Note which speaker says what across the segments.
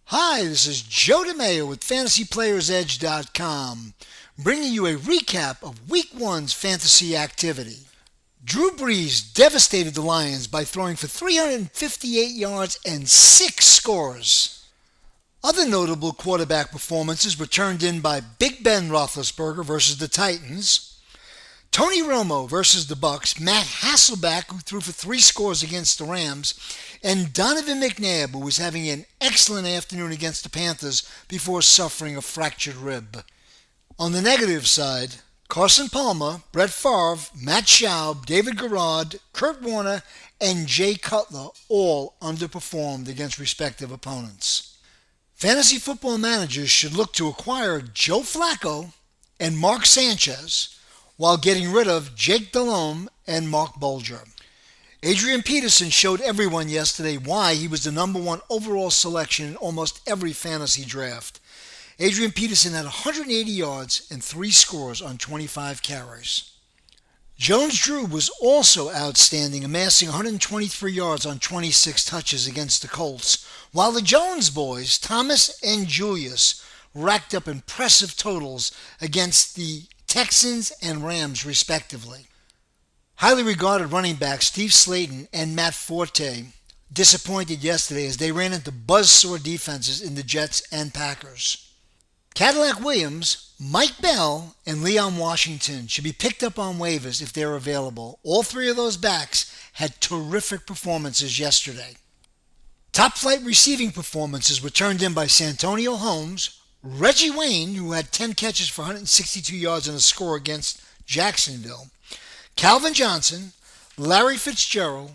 Speaker 1: Hi, this is Joe DeMayo with FantasyPlayersEdge.com, bringing you a recap of Week 1's fantasy activity. Drew Brees devastated the Lions by throwing for 358 yards and 6 scores. Other notable quarterback performances were turned in by Big Ben Roethlisberger versus the Titans, Tony Romo versus the Bucks, Matt Hasselbeck, who threw for 3 scores against the Rams, and Donovan McNabb, who was having an excellent afternoon against the Panthers before suffering a fractured rib. On the negative side, Carson Palmer, Brett Favre, Matt Schaub, David Garrard, Kurt Warner, and Jay Cutler all underperformed against respective opponents. Fantasy football managers should look to acquire Joe Flacco and Mark Sanchez while getting rid of Jake Delhomme and Mark Bulger. Adrian Peterson showed everyone yesterday why he was the number one overall selection in almost every fantasy draft. Adrian Peterson had 180 yards and 3 scores on 25 carries. Jones-Drew was also outstanding, amassing 123 yards on 26 touches against the Colts, while the Jones boys, Thomas and Julius, racked up impressive totals against the Texans and Rams respectively. Highly regarded running backs Steve Slayton and Matt Forte disappointed yesterday as they ran into buzzsaw defenses in the Jets and Packers. Cadillac Williams, Mike Bell, and Leon Washington should be picked up on waivers if they're available. All three of those backs had terrific performances yesterday. Top-flight receiving performances were turned in by Santonio Holmes, Reggie Wayne, who had 10 catches for 162 yards and a score against Jacksonville, Calvin Johnson, Larry Fitzgerald,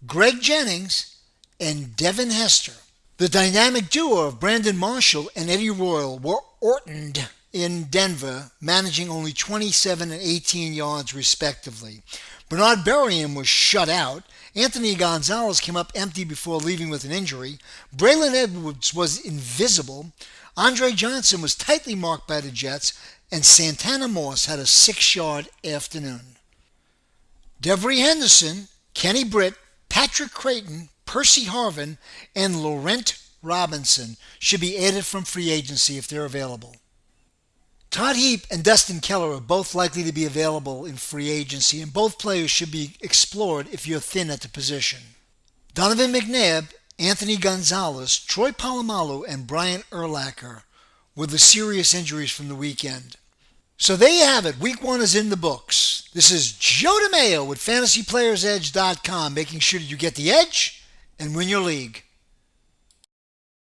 Speaker 1: Greg Jennings, and Devin Hester. The dynamic duo of Brandon Marshall and Eddie Royal were Ortoned in Denver, managing only 27 and 18 yards respectively. Bernard Berrien was shut out. Anthony Gonzalez came up empty before leaving with an injury. Braylon Edwards was invisible. Andre Johnson was tightly marked by the Jets, and Santana Moss had a 6-yard afternoon. Devery Henderson, Kenny Britt, Patrick Creighton, Percy Harvin, and Laurent Robinson should be added from free agency if they're available. Todd Heap and Dustin Keller are both likely to be available in free agency, and both players should be explored if you're thin at the position. Donovan McNabb, Anthony Gonzalez, Troy Polamalu, and Brian Urlacher were the serious injuries from the weekend. So there you have it. Week 1 is in the books. This is Joe DeMayo with FantasyPlayersEdge.com, making sure that you get the edge and win your league.